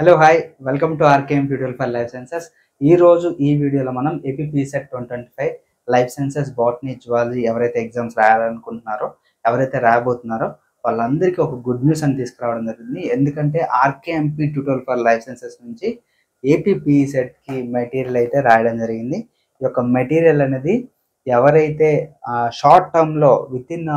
Hello hi welcome to RKM tutorial for life sciences. ఈ రోజు ఈ వీడియోలో మనం ఏపీపీసెట్ 2025 లైఫ్ సైన్సెస్ బాటనీ జువాలజీ ఎవరైతే ఎగ్జామ్స్ రాయాలనుకుంటున్నారో ఎవరైతే రాయబోతున్నారో వాళ్ళందరికీ ఒక గుడ్ న్యూస్ అని తీసుకురావడం జరిగింది. ఎందుకంటే RKMP tutorial for life sciences నుంచి ఏపీపీసెట్కి మెటీరియల్ అయితే రాయడం జరిగింది. ఈ యొక్క మెటీరియల్ అనేది ఎవరైతే షార్ట్ టర్మ్లో విత్ ఇన్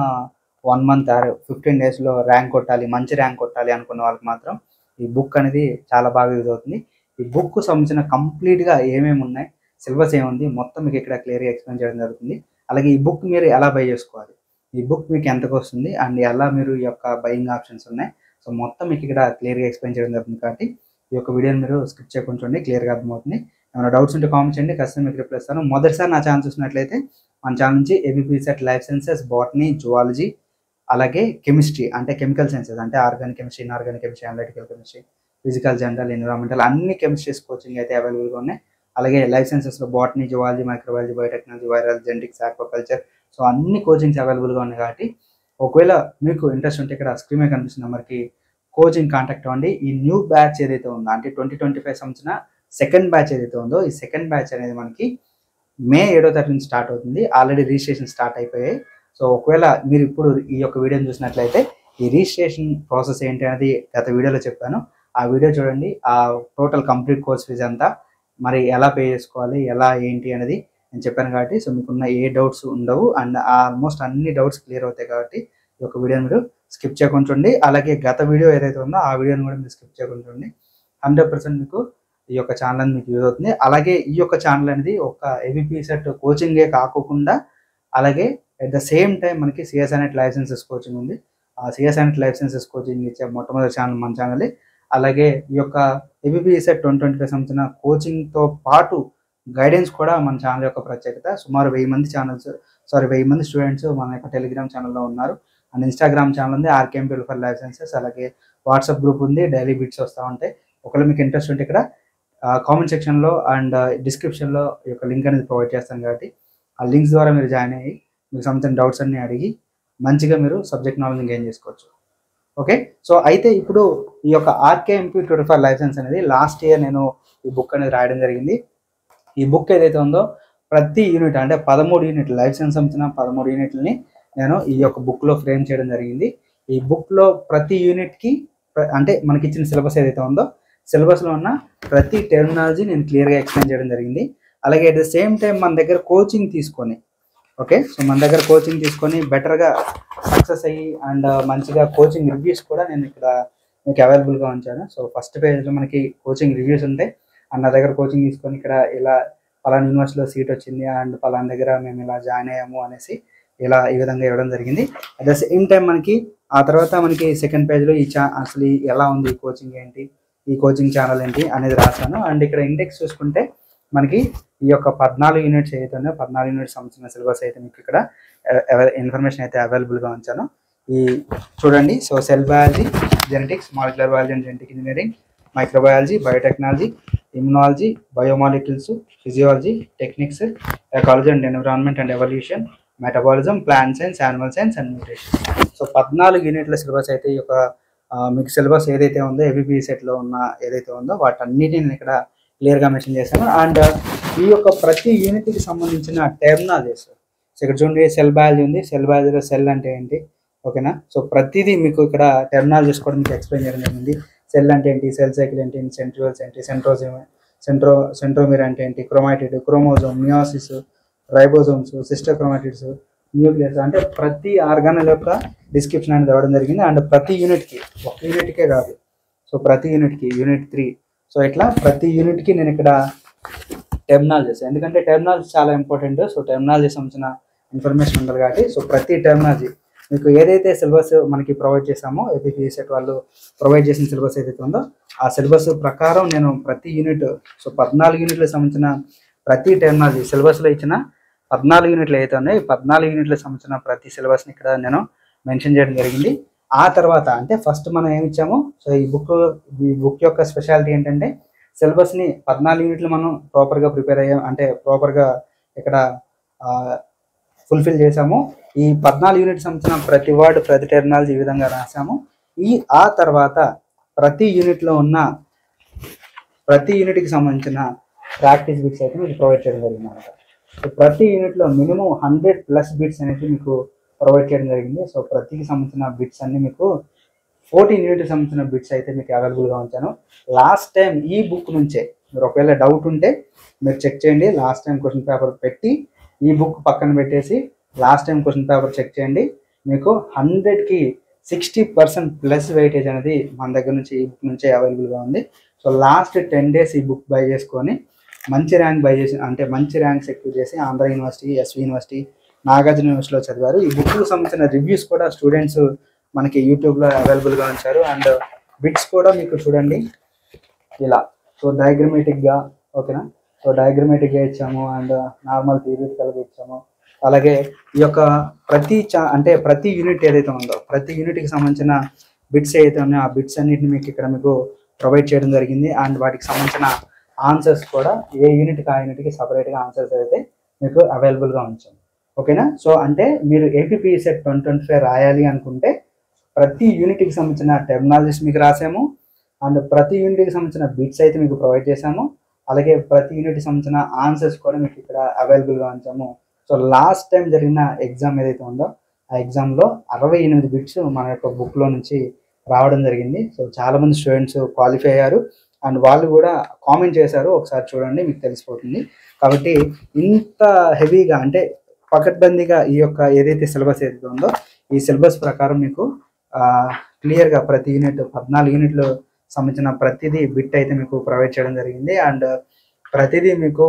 1 month ఆర్ 15 daysలో ర్యాంక్ కొట్టాలి, మంచి ర్యాంక్ కొట్టాలి అనుకున్న వాళ్ళకి మాత్రం ఈ బుక్ అనేది చాలా బాగా యూజ్ అవుతుంది. ఈ బుక్ సంబంధించిన కంప్లీట్గా ఏమేమి ఉన్నాయి, సిలబస్ ఏముంది మొత్తం మీకు ఇక్కడ క్లియర్గా ఎక్స్ప్లెయిన్ చేయడం జరుగుతుంది. అలాగే ఈ బుక్ మీరు ఎలా బై చేసుకోవాలి, ఈ బుక్ మీకు ఎంతకు వస్తుంది అండ్ ఎలా మీరు ఈ యొక్క బయింగ్ ఆప్షన్స్ ఉన్నాయి, సో మొత్తం మీకు ఇక్కడ క్లియర్గా ఎక్స్ప్లెయిన్ చేయడం జరుగుతుంది. కాబట్టి ఈ యొక్క వీడియోని మీరు స్కిప్ చేయకుండా చూడండి, క్లియర్గా అర్థమవుతుంది. ఏమైనా డౌట్స్ ఉంటే కామెంట్ చేయండి, ఖచ్చితంగా మీకు రిప్లై ఇస్తాను. మొదటిసారి నా ఛానల్ చూసినట్లయితే మన ఛానల్ నుంచి ఏపీపీసెట్ లైఫ్ సైన్సెస్ బాటనీ జువాలజీ అలాగే కెమిస్ట్రీ అంటే కెమికల్ సైన్సెస్ అంటే organic chemistry, inorganic chemistry, analytical chemistry, physical, general, environmental అన్ని కెమిస్ట్రీస్ కోచింగ్ అయితే అవైలబుల్గా ఉన్నాయి. అలాగే లైఫ్ సైన్సెస్లో botany, zoology, microbiology, biotechnology, viral, genetics, aquaculture, so అన్ని కోచింగ్స్ అవైలబుల్గా ఉన్నాయి. కాబట్టి ఒకవేళ మీకు ఇంట్రెస్ట్ ఉంటే ఇక్కడ స్క్రీన్ మీద కనిపిస్తున్న నెంబర్కి కోచింగ్ కాంటాక్ట్ అవ్వండి. ఈ న్యూ బ్యాచ్ ఏదైతే ఉందో అంటే 2025 సంవత్సరం సెకండ్ బ్యాచ్ ఏదైతే ఉందో ఈ సెకండ్ బ్యాచ్ అనేది మనకి మే 7వ తారీఖు నుంచి స్టార్ట్ అవుతుంది. ఆల్రెడీ రిజిస్ట్రేషన్ స్టార్ట్ అయిపోయాయి. సో ఒకవేళ మీరు ఇప్పుడు ఈ యొక్క వీడియోని చూసినట్లయితే ఈ రిజిస్ట్రేషన్ ప్రాసెస్ ఏంటి అనేది గత వీడియోలో చెప్పాను. ఆ వీడియో చూడండి. ఆ టోటల్ కంప్లీట్ కోర్స్ ఫీజ్ అంతా మరి ఎలా పే చేసుకోవాలి, ఎలా ఏంటి అనేది నేను చెప్పాను. కాబట్టి సో మీకున్న ఏ డౌట్స్ ఉండవు అండ్ ఆల్మోస్ట్ అన్ని డౌట్స్ క్లియర్ అవుతాయి. కాబట్టి ఈ యొక్క వీడియోని మీరు స్కిప్ చేయకుండా చూడండి. అలాగే గత వీడియో ఏదైతే ఉందో ఆ వీడియోని కూడా మీరు స్కిప్ చేయకుండా చూడండి. 100% మీకు ఈ యొక్క ఛానల్ అనేది మీకు యూజ్ అవుతుంది. అలాగే ఈ యొక్క ఛానల్ అనేది ఒక ఏపీపీసెట్ కోచింగే కాకుండా అలాగే అట్ ద సేమ్ టైం మనకి సిఎస్ఐనెట్ లైఫ్ సైన్సెస్ కోచింగ్ ఉంది. ఆ సిఎస్ఐనెట్ లైఫ్ సైన్సెస్ కోచింగ్ ఇచ్చే మొట్టమొదటి ఛానల్ మన ఛానలే. అలాగే ఈ యొక్క ఏపీపీసెట్ 2025 సంవత్సరం కోచింగ్తో పాటు గైడెన్స్ కూడా మన ఛానల్ యొక్క ప్రత్యేకత. సుమారు 1000 మంది స్టూడెంట్స్ మన యొక్క టెలిగ్రామ్ ఛానల్లో ఉన్నారు అండ్ ఇన్స్టాగ్రామ్ ఛానల్ ఉంది RKM tutorial for life sciences. అలాగే వాట్సాప్ గ్రూప్ ఉంది, డైలీ బిట్స్ వస్తూ ఉంటాయి. ఒకవేళ మీకు ఇంట్రెస్ట్ ఉంటే ఇక్కడ కామెంట్ సెక్షన్లో అండ్ డిస్క్రిప్షన్లో ఈ యొక్క లింక్ అనేది ప్రొవైడ్ చేస్తాను. కాబట్టి ఆ లింక్స్ ద్వారా మీరు జాయిన్ అయ్యి మీకు సంబంధించిన డౌట్స్ అన్ని అడిగి మంచిగా మీరు సబ్జెక్ట్ నాలెడ్జ్ గెయిన్ చేసుకోవచ్చు. ఓకే, సో అయితే ఇప్పుడు ఈ యొక్క RKMP tutorial for life science అనేది లాస్ట్ ఇయర్ నేను ఈ బుక్ అనేది రాయడం జరిగింది. ఈ బుక్ ఏదైతే ఉందో ప్రతి యూనిట్ అంటే 13 యూనిట్లు లైఫ్ సైన్స్ సంబంధించిన 13 యూనిట్లని నేను ఈ యొక్క బుక్లో ఫ్రేమ్ చేయడం జరిగింది. ఈ బుక్లో ప్రతి యూనిట్కి అంటే మనకి ఇచ్చిన సిలబస్ ఏదైతే ఉందో సిలబస్లో ఉన్న ప్రతి టెర్మినాలజీ నేను క్లియర్గా ఎక్స్ప్లెయిన్ చేయడం జరిగింది. అలాగే అట్ ద సేమ్ టైం మన దగ్గర కోచింగ్ తీసుకొని సో మన దగ్గర కోచింగ్ తీసుకొని బెటర్గా సక్సెస్ అయ్యి అండ్ మంచిగా కోచింగ్ రివ్యూస్ కూడా నేను ఇక్కడ మీకు అవైలబుల్గా ఉంచాను. సో ఫస్ట్ పేజ్లో మనకి కోచింగ్ రివ్యూస్ ఉంటాయి అండ్ నా దగ్గర కోచింగ్ తీసుకొని ఇక్కడ ఇలా పలానా యూనివర్సిటీలో సీట్ వచ్చింది అండ్ పలానా దగ్గర మేము ఇలా జాయిన్ అయ్యాము అనేసి ఈ విధంగా ఇవ్వడం జరిగింది. అట్ ద సేమ్ టైం మనకి ఆ తర్వాత మనకి సెకండ్ పేజ్లో అసలు ఎలా ఉంది ఈ కోచింగ్ ఏంటి, ఈ కోచింగ్ ఛానల్ ఏంటి అనేది రాశాను. అండ్ ఇక్కడ ఇండెక్స్ చూసుకుంటే మనకి ఈ యొక్క 14 యూనిట్స్ ఏదైతే ఉన్నాయో 14 యూనిట్స్ సంబంధించిన సిలబస్ అయితే మీకు ఇక్కడ ఇన్ఫర్మేషన్ అయితే అవైలబుల్గా ఉంచాను. ఈ చూడండి. So cell biology, genetics, molecular biology and genetic engineering, microbiology, biotechnology, immunology, biomolecules, physiology, techniques, ecology and environment and evolution, metabolism, plant science, animal science and nutrition. So 14 యూనిట్ల సిలబస్ అయితే ఈ యొక్క మీకు సిలబస్ ఏదైతే ఉందో ఏపీపీసెట్లో ఉన్న ఏదైతే ఉందో వాటన్నిటిని నేను ఇక్కడ క్లియర్గా మెన్షన్ చేశాను. అండ్ ఈ యొక్క ప్రతి యూనిట్కి సంబంధించిన టెర్మినాలజీస్ సో ఇక్కడ చూడండి. సెల్ బయాలజీ ఉంది, సెల్ బయాలజీలో సెల్ అంటే ఏంటి, ఓకేనా. సో ప్రతిదీ మీకు ఇక్కడ టెర్మినాలజీస్ కూడా మీకు ఎక్స్ప్లెయిన్ చేయడం జరిగింది. సెల్ అంటే ఏంటి, సెల్ సైకిల్ ఏంటి, సెంట్రియోల్స్ ఏంటి, సెంట్రోమీర్ అంటే ఏంటి, chromatid, chromosome, meiosis, ribosomes, sister chromatids, nucleus అంటే ప్రతి ఆర్గానల్ యొక్క డిస్క్రిప్షన్ అనేది ఇవ్వడం జరిగింది. అండ్ ప్రతి యూనిట్కి ఒక యూనిట్కే కాదు, సో ప్రతి యూనిట్కి యూనిట్ 3 సో ఇట్లా ప్రతి యూనిట్కి నేను ఇక్కడ టెర్మినాలజీస్, ఎందుకంటే టెర్మినాలజీ చాలా ఇంపార్టెంట్. సో టెర్మినాలజీ సంబంధించిన ఇన్ఫర్మేషన్ ఉండాలి. కాబట్టి సో ప్రతి టెర్మినాలజీ మీకు ఏదైతే సిలబస్ మనకి ప్రొవైడ్ చేసామో ఏపీపీసెట్ వాళ్ళు ప్రొవైడ్ చేసిన సిలబస్ ఏదైతే ఉందో ఆ సిలబస్ ప్రకారం నేను ప్రతి యూనిట్ సో 14 యూనిట్లకు సంబంధించిన ప్రతి టెర్మినాలజీ సిలబస్లో ఇచ్చిన 14 యూనిట్లు అయితే ఉన్నాయి. 14 యూనిట్లకు సంబంధించిన ప్రతి సిలబస్ని ఇక్కడ నేను మెన్షన్ చేయడం జరిగింది. ఆ తర్వాత అంటే ఫస్ట్ మనం ఏమి ఇచ్చాము, సో ఈ బుక్ యొక్క స్పెషాలిటీ ఏంటంటే సిలబస్ని 14 యూనిట్లు మనం ప్రాపర్గా ప్రిపేర్ అయ్యాం అంటే ప్రాపర్గా ఇక్కడ ఫుల్ఫిల్ చేసాము. ఈ 14 యూనిట్స్ సంబంధించిన ప్రతి వర్డ్ ప్రతి టెర్మినాలజీ ఈ విధంగా రాసాము. ఆ తర్వాత ప్రతి యూనిట్లో ఉన్న ప్రతి యూనిట్కి సంబంధించిన ప్రాక్టీస్ బిట్స్ అయితే మీకు ప్రొవైడ్ చేయడం జరిగింది అనమాట. సో ప్రతి యూనిట్లో మినిమం 100+ బిట్స్ అనేది మీకు ప్రొవైడ్ చేయడం జరిగింది. సో ప్రతికి సంబంధించిన బిట్స్ అన్ని మీకు 14 యూనిట్కి సంబంధించిన బిట్స్ అయితే మీకు అవైలబుల్గా ఉంచాను. లాస్ట్ టైం ఈ బుక్ నుంచే మీరు ఒకవేళ డౌట్ ఉంటే మీరు చెక్ చేయండి. లాస్ట్ టైం క్వశ్చన్ పేపర్ పెట్టి ఈ బుక్ పక్కన పెట్టేసి last time question paper check చేయండి. మీకు 100కి 60% వెయిటేజ్ అనేది మన దగ్గర నుంచి ఈ బుక్ నుంచే అవైలబుల్గా ఉంది. సో లాస్ట్ 10 days ఈ బుక్ బై చేసుకొని మంచి ర్యాంక్ బై చేసి అంటే మంచి ర్యాంక్ సెక్యూర్ చేసి Andhra university, SV university, Nagarjuna యూనివర్సిటీలో చదివారు. ఈ బుక్కి సంబంధించిన రివ్యూస్ కూడా స్టూడెంట్స్ మనకి యూట్యూబ్లో అవైలబుల్గా ఉంచారు. అండ్ బిట్స్ కూడా మీకు చూడండి ఇలా. సో డయాగ్రమేటిక్గా ఓకేనా. సో డయాగ్రమేటిక్గా ఇచ్చాము అండ్ నార్మల్ థియరిటికల్గా ఇచ్చాము. అలాగే ఈ యొక్క ప్రతి యూనిట్ ఏదైతే ఉందో ప్రతి యూనిట్కి సంబంధించిన బిట్స్ ఏదైతే ఉన్నాయో ఆ బిట్స్ అన్నిటిని మీకు ఇక్కడ మీకు ప్రొవైడ్ చేయడం జరిగింది. అండ్ వాటికి సంబంధించిన ఆన్సర్స్ కూడా ఏ యూనిట్కి ఆ యూనిట్కి సపరేట్గా ఆన్సర్స్ అయితే మీకు అవైలబుల్గా ఉంచాము. ఓకేనా. సో అంటే మీరు ఏపీపీఎస్సెట్ 2025 రాయాలి అనుకుంటే ప్రతి యూనిట్కి సంబంధించిన టెర్మినాలజీస్ మీకు రాసాము అండ్ ప్రతి యూనిట్కి సంబంధించిన బిట్స్ అయితే మీకు ప్రొవైడ్ చేశాము. అలాగే ప్రతి యూనిట్కి సంబంధించిన ఆన్సర్స్ కూడా మీకు ఇక్కడ అవైలబుల్గా ఉంచాము. సో లాస్ట్ టైం జరిగిన ఎగ్జామ్ ఏదైతే ఉందో ఆ ఎగ్జామ్లో 68 బిట్స్ మన యొక్క బుక్లో నుంచి రావడం జరిగింది. సో చాలామంది స్టూడెంట్స్ క్వాలిఫై అయ్యారు అండ్ వాళ్ళు కూడా కామెంట్ చేశారు. ఒకసారి చూడండి మీకు తెలిసిపోతుంది. కాబట్టి ఇంత హెవీగా అంటే పకడ్బందీగా ఈ యొక్క ఏదైతే సిలబస్ ఏదైతే ఉందో ఈ సిలబస్ ప్రకారం మీకు క్లియర్గా ప్రతి యూనిట్ 14 యూనిట్లు సంబంధించిన ప్రతిదీ బిట్ అయితే మీకు ప్రొవైడ్ చేయడం జరిగింది. అండ్ ప్రతిదీ మీకు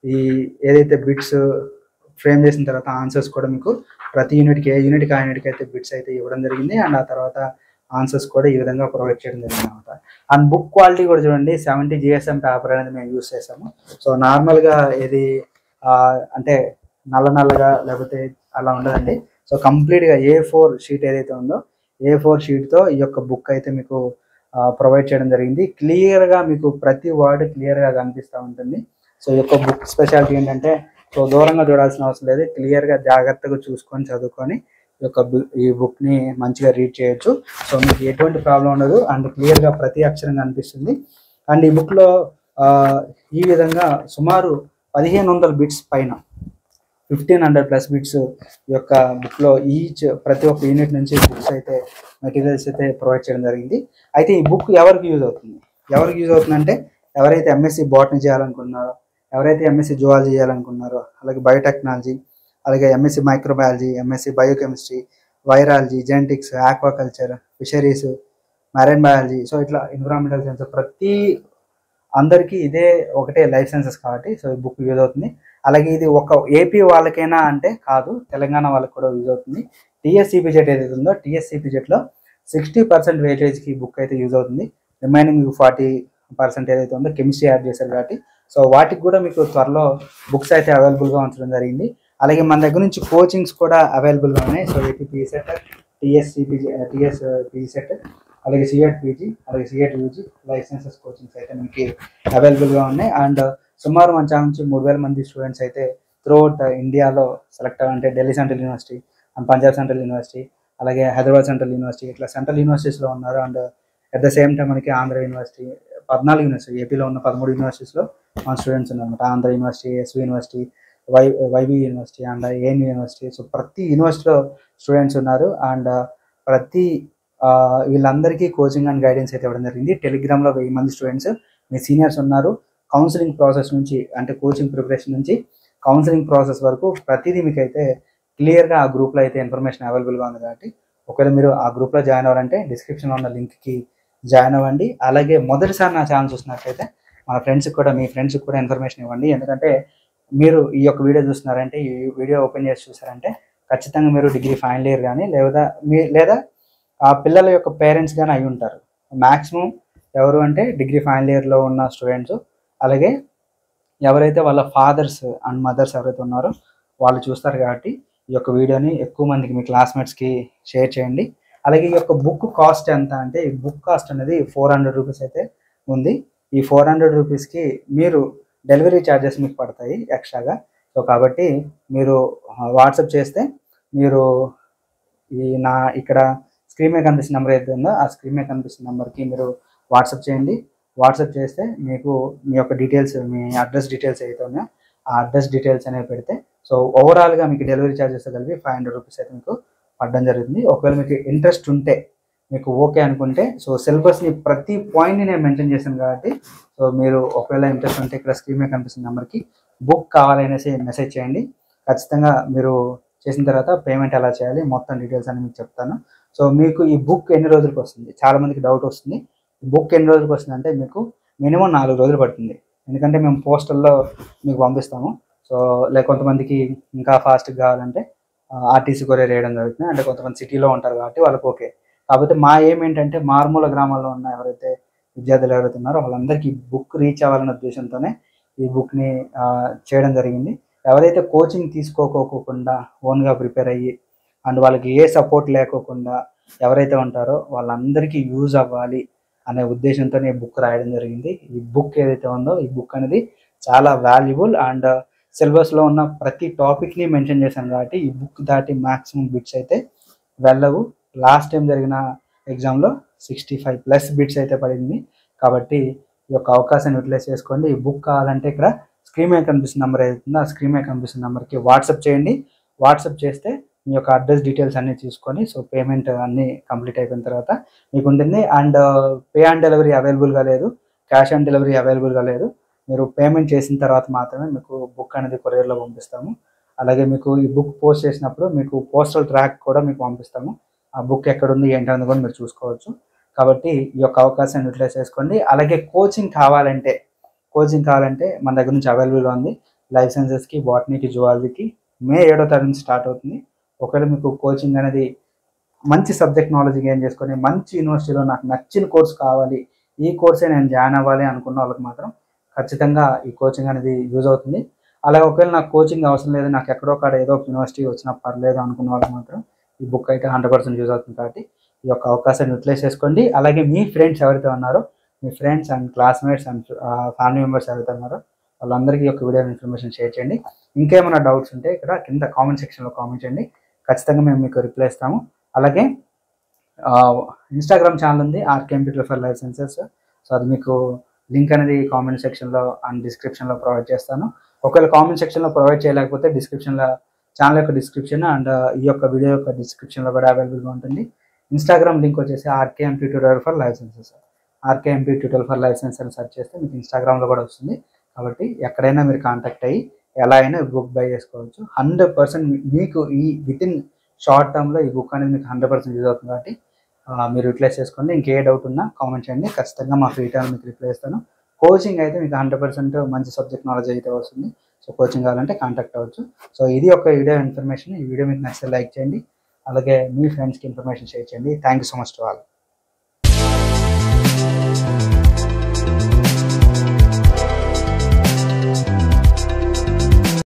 ఈ ఏదైతే బిట్స్ ఫ్రేమ్ చేసిన తర్వాత ఆన్సర్స్ కూడా మీకు ప్రతి యూనిట్కి ఏ యూనిట్కి ఆ యూనిట్కి అయితే బిట్స్ అయితే ఇవ్వడం జరిగింది. అండ్ ఆ తర్వాత ఆన్సర్స్ కూడా ఈ విధంగా ప్రొవైడ్ చేయడం జరిగింది అనమాట. అండ్ బుక్ క్వాలిటీ కూడా చూడండి 70 GSM పేపర్ అనేది మేము యూస్ చేసాము. సో నార్మల్గా ఇది అంటే నల్లగా లేకపోతే అలా ఉండదండి. సో కంప్లీట్గా A4 షీట్ ఏదైతే ఉందో A4 షీట్తో ఈ యొక్క బుక్ అయితే మీకు ప్రొవైడ్ చేయడం జరిగింది. క్లియర్గా మీకు ప్రతి వర్డ్ క్లియర్గా కనిపిస్తూ ఉంటుంది. సో ఈ యొక్క బుక్ స్పెషాలిటీ ఏంటంటే సో దూరంగా చూడాల్సిన అవసరం లేదు. క్లియర్గా జాగ్రత్తగా చూసుకొని చదువుకొని ఈ బుక్ని మంచిగా రీడ్ చేయొచ్చు. సో మీకు ఎటువంటి ప్రాబ్లం ఉండదు అండ్ క్లియర్గా ప్రతి అక్షరం కనిపిస్తుంది. అండ్ ఈ బుక్లో ఈ విధంగా సుమారు 1500 బిట్స్ పైన 1500+ బిట్స్ ఈ యొక్క బుక్లో ప్రతి ఒక్క యూనిట్ నుంచి బుక్స్ అయితే మెటీరియల్స్ అయితే ప్రొవైడ్ చేయడం జరిగింది. అయితే ఈ బుక్ ఎవరికి యూజ్ అవుతుంది అంటే ఎవరైతే ఎంఎస్సి బాటనీ చేయాలనుకుంటున్నారో, ఎవరైతే ఎంఎస్సి జువాలజీ చేయాలనుకుంటున్నారో, అలాగే బయోటెక్నాలజీ, అలాగే MSc microbiology, MSc biochemistry, virology, genetics, aquaculture, fisheries, marine biology, so ఇట్లా ఎన్విరాన్మెంటల్ సైన్స్ ప్రతి అందరికీ ఇదే ఒకటే లైఫ్ సైన్సెస్ కాబట్టి సో ఈ బుక్ యూజ్ అవుతుంది. అలాగే ఇది ఒక ఏపీ వాళ్ళకైనా అంటే కాదు, తెలంగాణ వాళ్ళకి కూడా యూజ్ అవుతుంది. టీఎస్సీపీజెట్ ఏదైతే ఉందో టీఎస్సీపీజెట్లో 60% వెయిటేజ్కి బుక్ అయితే యూజ్ అవుతుంది. రిమైనింగ్ 40% ఏదైతే ఉందో కెమిస్ట్రీ యాడ్ చేశారు కాబట్టి సో వాటికి కూడా మీకు త్వరలో బుక్స్ అయితే అవైలబుల్గా ఉంచడం జరిగింది. అలాగే మన దగ్గర నుంచి కోచింగ్స్ కూడా అవైలబుల్గా ఉన్నాయి. సో ఏపీపీసెట్, టీఎస్పీసెట్, అలాగే సిఎట్ పీజీ, అలాగే సిఎట్ యూజీ లైఫ్ సైన్సెస్ కోచింగ్స్ అయితే మనకి అవైలబుల్గా ఉన్నాయి. అండ్ సుమారు మన ఛానల్ నుంచి 3000 మంది స్టూడెంట్స్ అయితే త్రూఅవుట్ ఇండియాలో సెలెక్ట్ అవ్వాలంటే Delhi central university and Punjab central university, అలాగే హైదరాబాద్ సెంట్రల్ యూనివర్సిటీ, ఇట్లా సెంట్రల్ యూనివర్సిటీస్లో ఉన్నారు. And at the same time మనకి ఆంధ్ర యూనివర్సిటీ 14 యూనివర్సిటీ, ఏపీలో ఉన్న 13 యూనివర్సిటీస్లో మన స్టూడెంట్స్ ఉన్నారన్నమాట. Andhra university, SV university, YV university and AN university. So ప్రతి యూనివర్సిటీలో స్టూడెంట్స్ ఉన్నారు. అండ్ ప్రతి వీళ్ళందరికీ కోచింగ్ అండ్ గైడెన్స్ అయితే ఇవ్వడం జరిగింది. టెలిగ్రామ్లో 1000 మంది స్టూడెంట్స్ మీ సీనియర్స్ ఉన్నారు. కౌన్సిలింగ్ ప్రాసెస్ నుంచి అంటే కోచింగ్ ప్రిపరేషన్ నుంచి కౌన్సిలింగ్ ప్రాసెస్ వరకు ప్రతిదీ మీకు అయితే క్లియర్గా ఆ గ్రూప్లో అయితే ఇన్ఫర్మేషన్ అవైలబుల్గా ఉంది. కాబట్టి ఒకవేళ మీరు ఆ గ్రూప్లో జాయిన్ అవ్వాలంటే డిస్క్రిప్షన్లో ఉన్న లింక్కి జాయిన్ అవ్వండి. అలాగే మొదటిసారి నా ఛానల్ చూసినట్లయితే మీ ఫ్రెండ్స్కి కూడా ఇన్ఫర్మేషన్ ఇవ్వండి. ఎందుకంటే మీరు ఈ యొక్క వీడియో చూస్తున్నారంటే ఈ వీడియో ఓపెన్ చేసి చూసారంటే ఖచ్చితంగా మీరు డిగ్రీ ఫైనల్ ఇయర్ కానీ లేదా ఆ పిల్లల యొక్క పేరెంట్స్ కానీ అయి ఉంటారు. మ్యాక్సిమం ఎవరు అంటే డిగ్రీ ఫైనల్ ఇయర్లో ఉన్న స్టూడెంట్స్, అలాగే ఎవరైతే వాళ్ళ ఫాదర్స్ అండ్ మదర్స్ ఎవరైతే ఉన్నారో వాళ్ళు చూస్తారు. కాబట్టి ఈ యొక్క వీడియోని ఎక్కువ మందికి మీ క్లాస్మేట్స్కి షేర్ చేయండి. అలాగే ఈ యొక్క బుక్ కాస్ట్ ఎంత అంటే ఈ బుక్ కాస్ట్ అనేది 400 రూపీస్ అయితే ఉంది. ఈ 400 రూపీస్కి మీరు డెలివరీ ఛార్జెస్ మీకు పడతాయి ఎక్స్ట్రాగా. సో కాబట్టి మీరు వాట్సాప్ చేస్తే మీరు ఇక్కడ స్క్రీన్ మీద కనిపిస్తున్న నెంబర్ అయితే ఉందో ఆ స్క్రీన్ మీద కనిపిస్తున్న నెంబర్కి మీరు వాట్సాప్ చేయండి. వాట్సాప్ చేస్తే మీకు మీ యొక్క డీటెయిల్స్, మీ అడ్రస్ డీటెయిల్స్ ఏదైతే ఉన్నాయో ఆ అడ్రస్ డీటెయిల్స్ అనేవి పెడితే సో ఓవరాల్గా మీకు డెలివరీ ఛార్జెస్ కలిపి 500 రూపీస్ అయితే మీకు పడడం జరుగుతుంది. ఒకవేళ మీకు ఇంట్రెస్ట్ ఉంటే, మీకు ఓకే అనుకుంటే, సో సిలబస్ని ప్రతి పాయింట్ని నేను మెన్షన్ చేశాను కాబట్టి సో మీరు ఒకవేళ ఇంట్రెస్ట్ ఉంటే ఇక్కడ స్క్రీన్ మీద కనిపిస్తున్న నెంబర్కి బుక్ కావాలనేసి మెసేజ్ చేయండి. ఖచ్చితంగా మీరు చేసిన తర్వాత పేమెంట్ ఎలా చేయాలి మొత్తం డీటెయిల్స్ అని మీకు చెప్తాను. సో మీకు ఈ బుక్ ఎన్ని రోజులకు వస్తుంది, చాలామందికి డౌట్ వస్తుంది. ఈ బుక్ ఎన్ని రోజులకు వస్తుంది అంటే మీకు మినిమం 4 రోజులు పడుతుంది. ఎందుకంటే మేము పోస్టల్లో మీకు పంపిస్తాము. సో లేక కొంతమందికి ఇంకా ఫాస్ట్గా కావాలంటే ఆర్టీసీ కొరియర్ వేయడం జరుగుతుంది. అంటే కొంతమంది సిటీలో ఉంటారు కాబట్టి వాళ్ళకి ఓకే. కాకపోతే మా ఏంటంటే మారుమూల గ్రామాల్లో ఉన్న ఎవరైతే విద్యార్థులు ఎవరైతే ఉన్నారో వాళ్ళందరికీ బుక్ రీచ్ అవ్వాలనే ఉద్దేశంతోనే ఈ బుక్ని చేయడం జరిగింది. ఎవరైతే కోచింగ్ తీసుకోకోకుండా ఓన్గా ప్రిపేర్ అయ్యి అండ్ వాళ్ళకి ఏ సపోర్ట్ లేకోకుండా ఎవరైతే ఉంటారో వాళ్ళందరికీ యూజ్ అవ్వాలి అనే ఉద్దేశంతోనే ఈ బుక్ రాయడం జరిగింది. ఈ బుక్ ఏదైతే ఉందో ఈ బుక్ అనేది చాలా వాల్యుబుల్ అండ్ సిలబస్లో ఉన్న ప్రతి టాపిక్ని మెన్షన్ చేశాను కాబట్టి ఈ బుక్ దాటి మ్యాక్సిమం బిట్స్ అయితే వెళ్ళవు. లాస్ట్ టైం జరిగిన ఎగ్జామ్లో 65+ బిట్స్ అయితే పడింది. కాబట్టి ఈ యొక్క అవకాశాన్ని యూటిలైజ్ చేసుకోండి. ఈ బుక్ కావాలంటే ఇక్కడ స్క్రీన్ మీద కనిపిస్తున్న నెంబర్ ఏదైతుందో ఆ స్క్రీన్ మీద కనిపిస్తున్న నెంబర్కి వాట్సాప్ చేయండి. వాట్సాప్ చేస్తే మీ యొక్క అడ్రస్ డీటెయిల్స్ అన్నీ తీసుకొని సో పేమెంట్ అన్నీ కంప్లీట్ అయిపోయిన తర్వాత మీకు ఉంటుంది. అండ్ పే ఆన్ డెలివరీ అవైలబుల్గా లేదు, క్యాష్ ఆన్ డెలివరీ అవైలబుల్గా లేదు. మీరు పేమెంట్ చేసిన తర్వాత మాత్రమే మీకు బుక్ అనేది కొరియర్లో పంపిస్తాము. అలాగే మీకు ఈ బుక్ పోస్ట్ చేసినప్పుడు మీకు పోస్టల్ ట్రాక్ కూడా మీకు పంపిస్తాము. ఆ బుక్ ఎక్కడుంది ఏంటనేది కూడా మీరు చూసుకోవచ్చు. కాబట్టి ఈ యొక్క అవకాశాన్ని యూటిలైజ్ చేసుకోండి. అలాగే కోచింగ్ కావాలంటే మన దగ్గర నుంచి అవైలబుల్గా ఉంది. లైఫ్ సైన్సెస్కి, బాటనీకి, జువాలజీకి మే 7వ తారీఖు నుంచి స్టార్ట్ అవుతుంది. ఒకవేళ మీకు కోచింగ్ అనేది మంచి సబ్జెక్ట్ నాలెడ్జ్ గెయిన్ చేసుకొని మంచి యూనివర్సిటీలో నాకు నచ్చిన కోర్స్ కావాలి, ఈ కోర్సే నేను జాయిన్ అవ్వాలి అనుకున్న వాళ్ళకి మాత్రం ఖచ్చితంగా ఈ కోచింగ్ అనేది యూజ్ అవుతుంది. అలాగే ఒకవేళ నాకు కోచింగ్ అవసరం లేదు, నాకు ఎక్కడో కాడ ఏదో ఒక యూనివర్సిటీ వచ్చినా పర్లేదు అనుకున్న వాళ్ళకి మాత్రం ఈ బుక్ అయితే 100% యూజ్ అవుతుంది. కాబట్టి ఈ యొక్క అవకాశాన్ని యూటిలైజ్ చేసుకోండి. అలాగే మీ ఫ్రెండ్స్ ఎవరైతే ఉన్నారో, మీ friends and classmates and family members ఎవరైతే ఉన్నారో వాళ్ళందరికీ ఒక వీడియో ఇన్ఫర్మేషన్ షేర్ చేయండి. ఇంకేమైనా డౌట్స్ ఉంటే ఇక్కడ కింద కామెంట్ సెక్షన్లో కామెంట్ చేయండి. ఖచ్చితంగా మేము మీకు రిప్లై ఇస్తాము. అలాగే ఇన్స్టాగ్రామ్ ఛానల్ ఉంది RKM tutor for life sciences. So అది మీకు లింక్ అనేది కామెంట్ సెక్షన్లో అండ్ డిస్క్రిప్షన్లో ప్రొవైడ్ చేస్తాను. ఒకవేళ కామెంట్ సెక్షన్లో ప్రొవైడ్ చేయలేకపోతే డిస్క్రిప్షన్లో ఛానల్ యొక్క డిస్క్రిప్షన్ అండ్ ఈ యొక్క వీడియో యొక్క డిస్క్రిప్షన్లో కూడా అవైలబుల్గా ఉంటుంది. ఇన్స్టాగ్రామ్ లింక్ వచ్చేసి RKMP tutor for life sciences. RKMP tutor for life science అని సెర్చ్ చేస్తే మీకు ఇన్స్టాగ్రామ్లో కూడా వస్తుంది. కాబట్టి ఎక్కడైనా మీరు కాంటాక్ట్ అయ్యి ఎలా అయినా బుక్ బై చేసుకోవచ్చు. 100% మీకు ఈ వితిన్ షార్ట్ టర్మ్లో ఈ బుక్ అనేది మీకు 100% యూజ్ అవుతుంది. కాబట్టి మీరు యూటిలైజ్ చేసుకోండి. ఇంకే డౌట్ ఉన్నా కామెంట్ చేయండి. ఖచ్చితంగా మా ఫ్రీ టైం మీకు రిప్లై ఇస్తాను. కోచింగ్ అయితే మీకు 100% మంచి సబ్జెక్ట్ నాలెడ్జ్ అయితే వస్తుంది. సో కోచింగ్ కావాలంటే కాంటాక్ట్ అవ్వచ్చు. సో ఇది ఒక వీడియో ఇన్ఫర్మేషన్. ఈ వీడియో మీకు నచ్చితే లైక్ చేయండి. అలాగే మీ ఫ్రెండ్స్కి ఇన్ఫర్మేషన్ షేర్ చేయండి. Thank you so much to all.